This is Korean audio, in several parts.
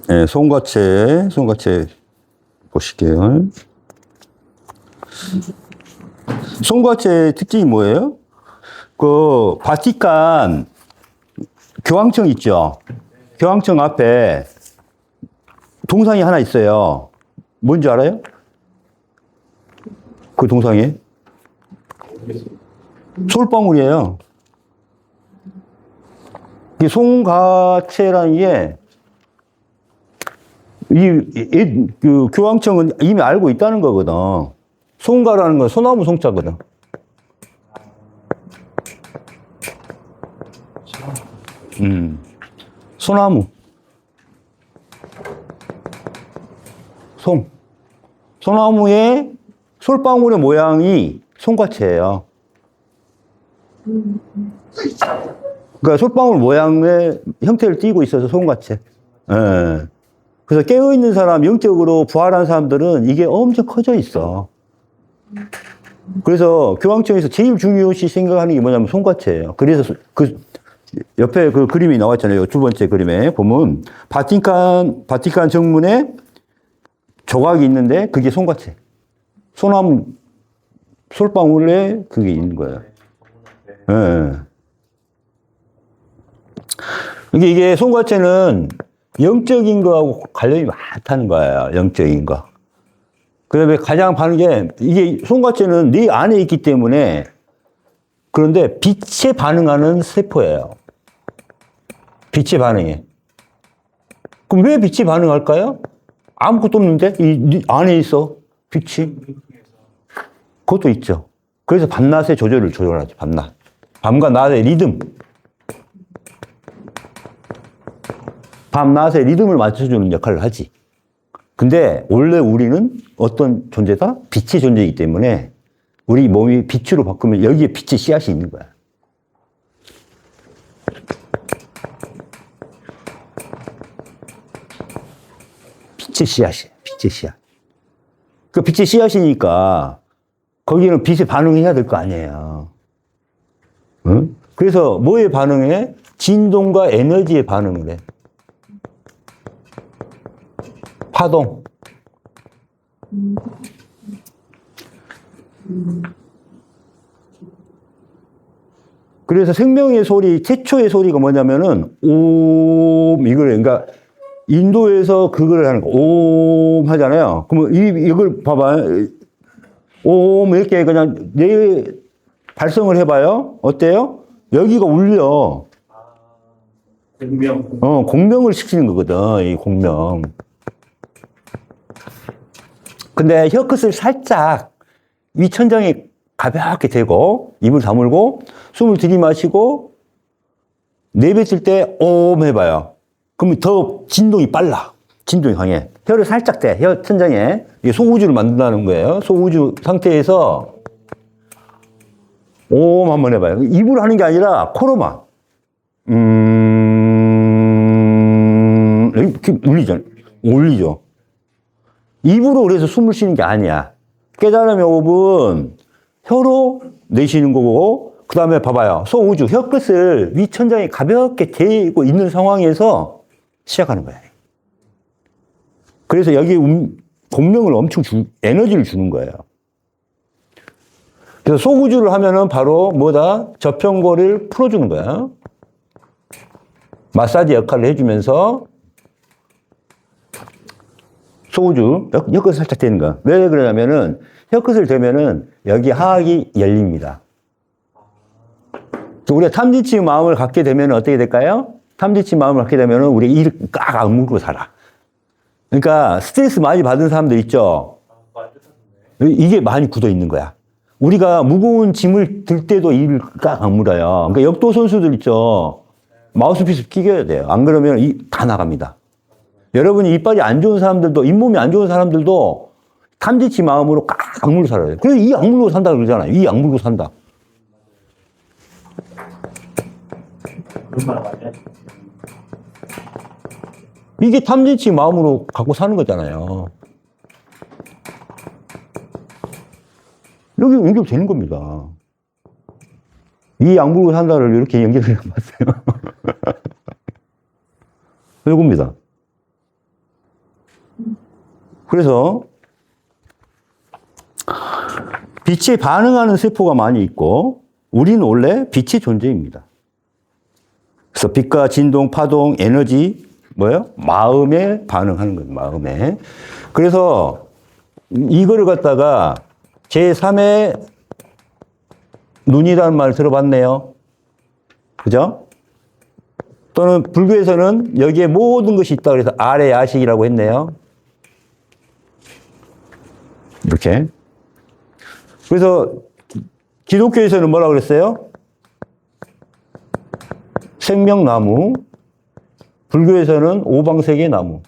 네, 송과체 보실게요. 송과체 특징이 뭐예요? 그 바티칸 교황청 있죠? 교황청 앞에 동상이 하나 있어요. 뭔지 알아요? 그 동상이? 솔방울이에요. 이 송과체라는 게, 그 교황청은 이미 알고 있다는 거거든. 송가라는 건 소나무 송자거든. 소나무. 소나무의 솔방울의 모양이 송과체예요. 그러니까 솔방울 모양의 형태를 띠고 있어서 송과체. 예. 그래서 깨어있는 사람, 영적으로 부활한 사람들은 이게 엄청 커져 있어. 그래서 교황청에서 제일 중요시 생각하는 게 뭐냐면 송과체예요. 그래서 그 옆에 그 그림이 나왔잖아요. 두 번째 그림에 보면 바티칸 정문에 조각이 있는데 그게 송과체. 소나무 솔방울에 그게 있는 거예요. 예. 이게 송과체는 영적인 거하고 관련이 많다는 거예요. 영적인 거. 그다음에 가장 반은 게 이게 송과체는 네 안에 있기 때문에 그런데 빛에 반응하는 세포예요. 빛에 반응해. 그럼 왜 빛이 반응할까요? 아무것도 없는데 이 안에 있어 빛이. 그것도 있죠. 그래서 밤낮의 조절을 조절하죠. 밤과 낮의 리듬. 밤낮의 리듬을 맞춰주는 역할을 하지. 근데 원래 우리는 어떤 존재다? 빛의 존재이기 때문에 우리 몸이 빛으로 바꾸면 여기에 빛의 씨앗이 있는 거야. 빛의 씨앗이에요. 빛의 씨앗. 그 빛의 씨앗이니까 거기는 빛에 반응해야 될 거 아니에요. 응? 그래서 뭐에 반응해? 진동과 에너지에 반응을 해. 파동. 그래서 생명의 소리, 최초의 소리가 뭐냐면은 옴 이걸 그러니까 인도에서 그걸 하는 거. 옴 하잖아요. 그러면 이걸 봐봐. 옴 이렇게 그냥 내 발성을 해봐요. 어때요? 여기가 울려. 공명. 공명을 시키는 거거든. 이 공명. 근데 혀끝을 살짝 위천장에 가볍게 대고 입을 다물고 숨을 들이마시고 내뱉을 때 옴 해봐요. 그러면 더 진동이 빨라. 진동이 강해. 혀를 살짝 대. 혀 천장에. 이게 소우주를 만든다는 거예요. 소우주 상태에서 옴 한번 해봐요. 입으로 하는 게 아니라 코로만. 이렇게 울리죠. 입으로 그래서 숨을 쉬는 게 아니야. 깨달음의 호흡은 혀로 내쉬는 거고, 그 다음에 봐봐요. 소우주, 혀끝을 위천장에 가볍게 대고 있는 상황에서 시작하는 거야. 그래서 여기 공명을 엄청 에너지를 주는 거예요. 그래서 소우주를 하면은 바로 뭐다? 저평고를 풀어주는 거야. 마사지 역할을 해주면서 소우주, 혀끝을 살짝 대는 거야. 왜 그러냐면은 혀끝을 대면은 여기 하악이 열립니다. 우리가 탐지치 마음을 갖게 되면 어떻게 될까요? 탐지치 마음을 갖게 되면 우리 이를 꽉 악물고 살아. 그러니까 스트레스 많이 받은 사람들 있죠? 이게 많이 굳어 있는 거야. 우리가 무거운 짐을 들 때도 이를 꽉 악물어요. 그러니까 역도 선수들 있죠? 마우스피스 끼겨야 돼요. 안 그러면 다 나갑니다. 여러분이 이빨이 안 좋은 사람들도, 잇몸이 안 좋은 사람들도 탐지치 마음으로 꽉 악물고 살아야 돼요. 그래서 이 악물고 산다 그러잖아요. 이 악물고 산다. 이게 탐지치 마음으로 갖고 사는 거잖아요. 여기 연결되는 겁니다. 이 악물고 산다를 이렇게 연결해 봤어요. 이겁니다. 그래서 빛에 반응하는 세포가 많이 있고 우리는 원래 빛의 존재입니다. 그래서 빛과 진동, 파동, 에너지 뭐예요? 마음에 반응하는 거예요. 마음에. 그래서 이거를 갖다가 제3의 눈이라는 말 들어봤네요. 그죠? 또는 불교에서는 여기에 모든 것이 있다 그래서 아래 야식이라고 했네요. 이렇게. 그래서 기독교에서는 뭐라고 그랬어요? 생명나무. 불교에서는 오방색의 나무.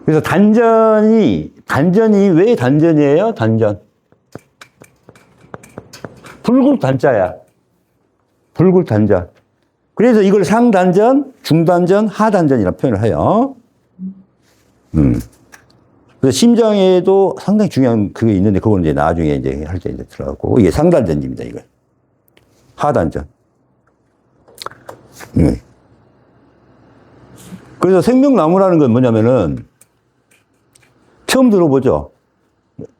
그래서 단전이 왜 단전이에요? 단전. 불굴단자야. 불굴단자. 그래서 이걸 상단전, 중단전, 하단전이라고 표현을 해요. 그래서 심장에도 상당히 중요한 그게 있는데, 그거는 이제 나중에 이제 할 때 이제 들어가고, 이게 상단전입니다, 이거. 하단전. 그래서 생명나무라는 건 뭐냐면은, 처음 들어보죠?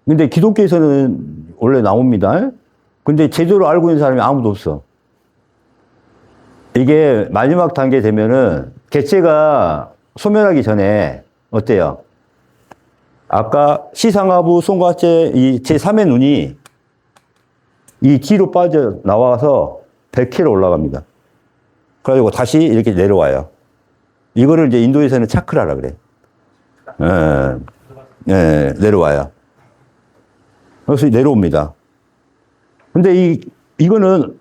근데 기독교에서는 원래 나옵니다. 근데 제대로 알고 있는 사람이 아무도 없어. 이게 마지막 단계 되면은 개체가 소멸하기 전에 어때요? 아까 시상하부, 송과체 이 제3의 눈이 이 뒤로 빠져나와서 100km 올라갑니다. 그래가지고 다시 이렇게 내려와요. 이거를 이제 인도에서는 차크라라 그래. 내려와요. 그래서 내려옵니다. 근데 이거는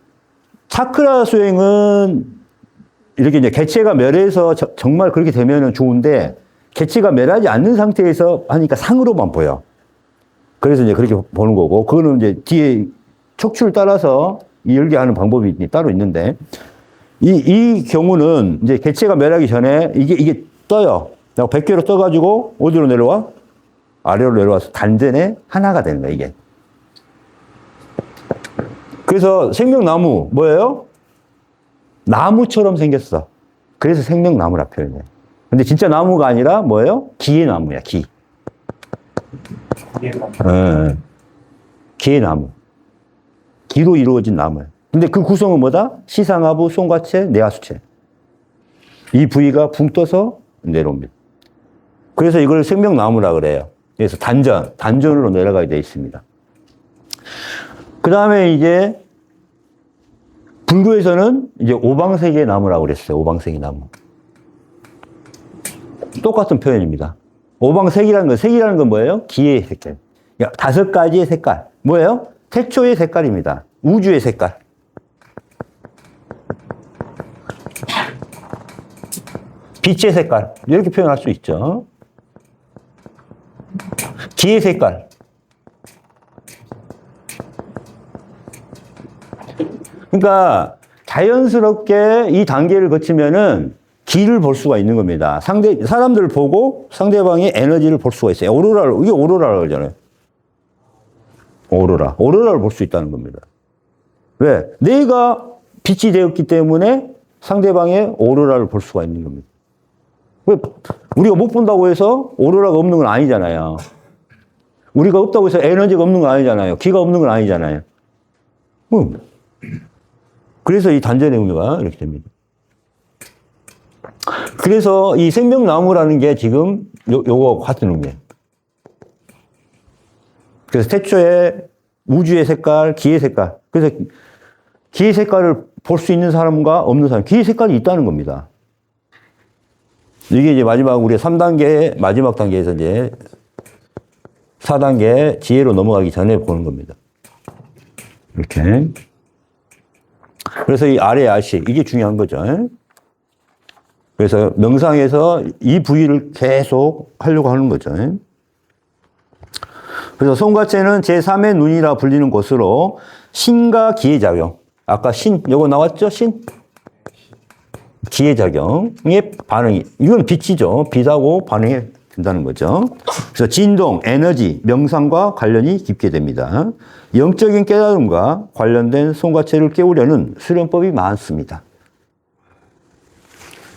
차크라 수행은 이렇게 이제 개체가 멸해서 정말 그렇게 되면은 좋은데 개체가 멸하지 않는 상태에서 하니까 상으로만 보여. 그래서 이제 그렇게 보는 거고, 그거는 이제 뒤에 척추를 따라서 열게 하는 방법이 따로 있는데, 이 경우는 이제 개체가 멸하기 전에 이게 떠요. 100km 떠가지고 어디로 내려와? 아래로 내려와서 단전에 하나가 되는 거야, 이게. 그래서 생명나무, 뭐예요? 나무처럼 생겼어. 그래서 생명나무라 표현해. 근데 진짜 나무가 아니라 뭐예요? 기의 나무야, 기. 기의 나무. 기로 이루어진 나무야. 근데 그 구성은 뭐다? 시상하부, 송과체, 내하수체. 이 부위가 붕 떠서 내려옵니다. 그래서 이걸 생명나무라 그래요. 그래서 단전으로 내려가게 되어 있습니다. 그 다음에 이제 불교에서는 이제 오방색의 나무라고 그랬어요. 오방색의 나무. 똑같은 표현입니다. 색이라는 건 뭐예요? 기의 색깔. 5가지의 색깔. 뭐예요? 태초의 색깔입니다. 우주의 색깔. 빛의 색깔. 이렇게 표현할 수 있죠. 기의 색깔. 그러니까 자연스럽게 이 단계를 거치면은 기를 볼 수가 있는 겁니다. 사람들을 보고 상대방의 에너지를 볼 수가 있어요. 이게 오로라라고 그러잖아요. 오로라를 볼 수 있다는 겁니다. 왜? 내가 빛이 되었기 때문에 상대방의 오로라를 볼 수가 있는 겁니다. 왜? 우리가 못 본다고 해서 오로라가 없는 건 아니잖아요. 우리가 없다고 해서 에너지가 없는 건 아니잖아요. 기가 없는 건 아니잖아요. 그래서 이 단전의 의미가 이렇게 됩니다. 그래서 이 생명나무라는 게 지금 요거 같은 의미예요. 그래서 태초에 우주의 색깔, 기의 색깔. 그래서 기의 색깔을 볼 수 있는 사람과 없는 사람, 기의 색깔이 있다는 겁니다. 이게 이제 우리 3단계, 마지막 단계에서 이제 4단계 지혜로 넘어가기 전에 보는 겁니다. 이렇게. 그래서 이 아래 야식, 이게 중요한 거죠. 그래서 명상에서 이 부위를 계속 하려고 하는 거죠. 그래서 송과체는 제3의 눈이라 불리는 곳으로 신과 기의 작용. 아까 요거 나왔죠? 기의 작용의 반응이. 이건 빛이죠. 빛하고 반응이 된다는 거죠. 그래서 진동, 에너지, 명상과 관련이 깊게 됩니다. 영적인 깨달음과 관련된 송과체를 깨우려는 수련법이 많습니다.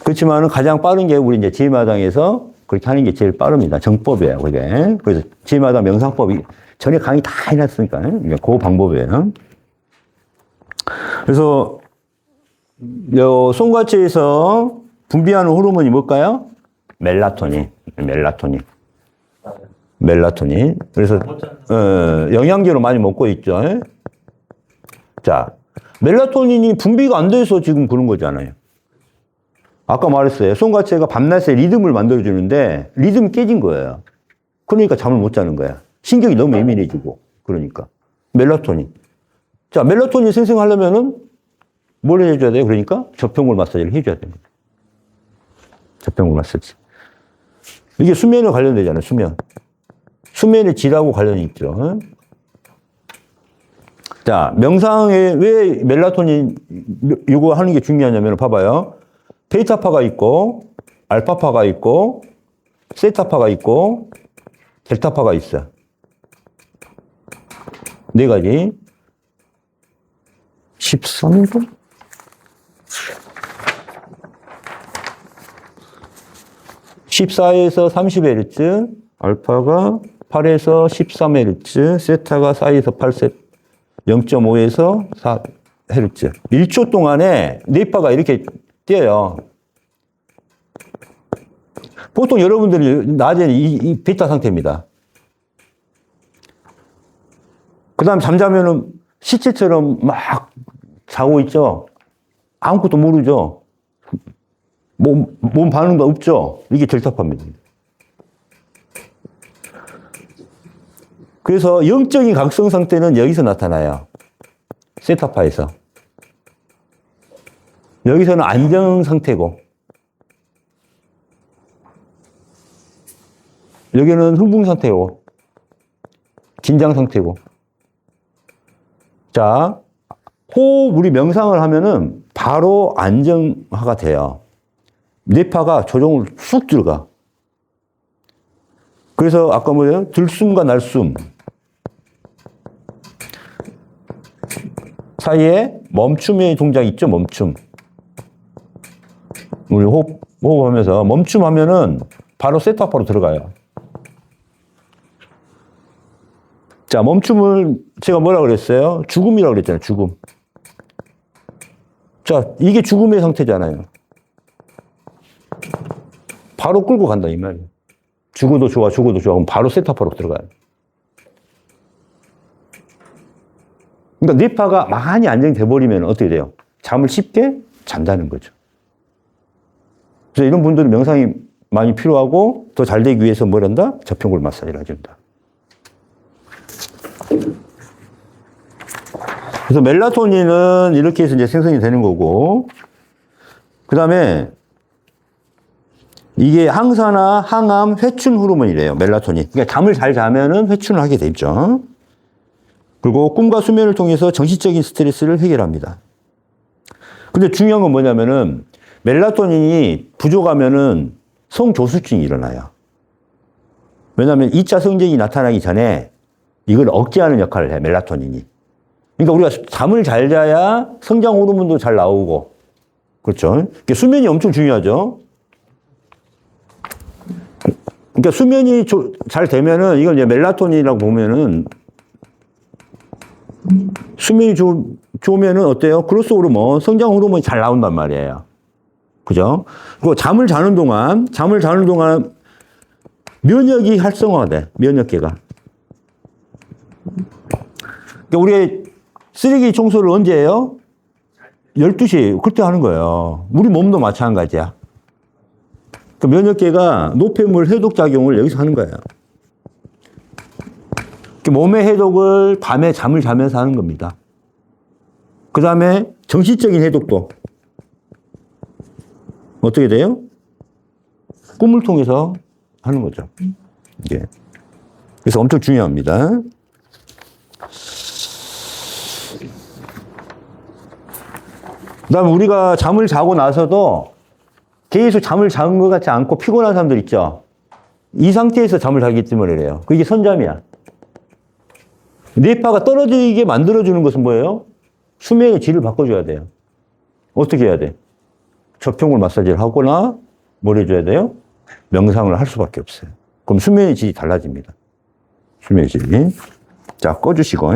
그렇지만은 가장 빠른 게 우리 이제 지마당에서 그렇게 하는 게 제일 빠릅니다. 정법이에요, 그게. 그래서 지마당 명상법이 전에 강의 다 해놨으니까. 그 방법이에요. 그래서, 송과체에서 분비하는 호르몬이 뭘까요? 멜라토닌. 그래서, 영양제로 많이 먹고 있죠. 자, 멜라토닌이 분비가 안 돼서 지금 그런 거잖아요. 아까 말했어요. 송과체가 밤낮에 리듬을 만들어주는데 리듬이 깨진 거예요. 그러니까 잠을 못 자는 거야. 신경이 너무 예민해지고. 그러니까. 멜라토닌. 자, 멜라토닌 생성하려면은 뭘 해줘야 돼요? 그러니까 저평골 마사지를 해줘야 됩니다. 저평골 마사지. 이게 수면에 관련되잖아요. 수면의 질하고 관련이 있죠. 자, 명상에 왜 멜라토닌 이거 하는 게 중요하냐면 봐봐요. 베이타파가 있고 알파파가 있고 세타파가 있고 델타파가 있어. 네 가지. 13분? 14에서 30Hz, 알파가 8에서 13Hz, 세타가 4에서 8, 0.5에서 4Hz. 1초 동안에 뇌파가 이렇게 뛰어요. 보통 여러분들이 낮에는 이 베타 상태입니다. 그 다음 잠자면은 시체처럼 막 자고 있죠? 아무것도 모르죠? 몸 반응도 없죠? 이게 델타파입니다. 그래서 영적인 각성 상태는 여기서 나타나요. 세타파에서. 여기서는 안정 상태고, 여기는 흥분 상태고, 긴장 상태고. 자, 호흡, 우리 명상을 하면은 바로 안정화가 돼요. 뇌파가 조종을 쑥 들어가. 그래서 아까 뭐예요? 들숨과 날숨 사이에 멈춤의 동작이 있죠? 멈춤. 우리 호흡하면서 멈춤하면은 바로 세타파로 들어가요. 자, 멈춤을 제가 뭐라 그랬어요? 죽음이라고 그랬잖아요. 죽음. 자, 이게 죽음의 상태잖아요. 바로 끌고 간다 이 말이에요. 죽어도 좋아. 그럼 바로 세타파로 들어가요. 그러니까 뇌파가 많이 안정돼 버리면 어떻게 돼요? 잠을 쉽게 잔다는 거죠. 그래서 이런 분들은 명상이 많이 필요하고 더 잘 되기 위해서 뭘 한다? 저평골 마사지를 해준다. 그래서 멜라토닌은 이렇게 해서 이제 생성이 되는 거고, 그 다음에 이게 항산화, 항암, 회춘 호르몬이래요. 멜라토닌. 그러니까 잠을 잘 자면은 회춘을 하게 되죠. 그리고 꿈과 수면을 통해서 정신적인 스트레스를 해결합니다. 근데 중요한 건 뭐냐면은 멜라토닌이 부족하면은 성조수증이 일어나요. 왜냐하면 2차 성징이 나타나기 전에 이걸 억제하는 역할을 해, 멜라토닌이. 그러니까 우리가 잠을 잘 자야 성장 호르몬도 잘 나오고, 그렇죠? 그러니까 수면이 엄청 중요하죠. 그러니까 수면이 잘 되면은 이걸 이제 멜라토닌이라고 보면은 수면이 좋으면은 어때요? 그로스 호르몬, 성장 호르몬이 잘 나온단 말이에요. 그죠? 그리고 잠을 자는 동안 면역이 활성화돼, 면역계가. 그러니까 우리 쓰레기 청소를 언제 해요? 12시, 그때 하는 거예요. 우리 몸도 마찬가지야. 그 면역계가 노폐물 해독 작용을 여기서 하는 거예요. 몸의 해독을 밤에 잠을 자면서 하는 겁니다. 그 다음에 정신적인 해독도 어떻게 돼요? 꿈을 통해서 하는 거죠. 이게. 그래서 엄청 중요합니다. 그 다음에 우리가 잠을 자고 나서도 계속 잠을 자는 것 같지 않고 피곤한 사람들 있죠? 이 상태에서 잠을 자기 때문에 그래요. 그게 선잠이야. 뇌파가 떨어지게 만들어주는 것은 뭐예요? 수면의 질을 바꿔줘야 돼요. 어떻게 해야 돼? 접촉물 마사지를 하거나 뭘 해줘야 돼요? 명상을 할 수밖에 없어요. 그럼 수면의 질이 달라집니다. 수면의 질이. 자, 꺼주시고.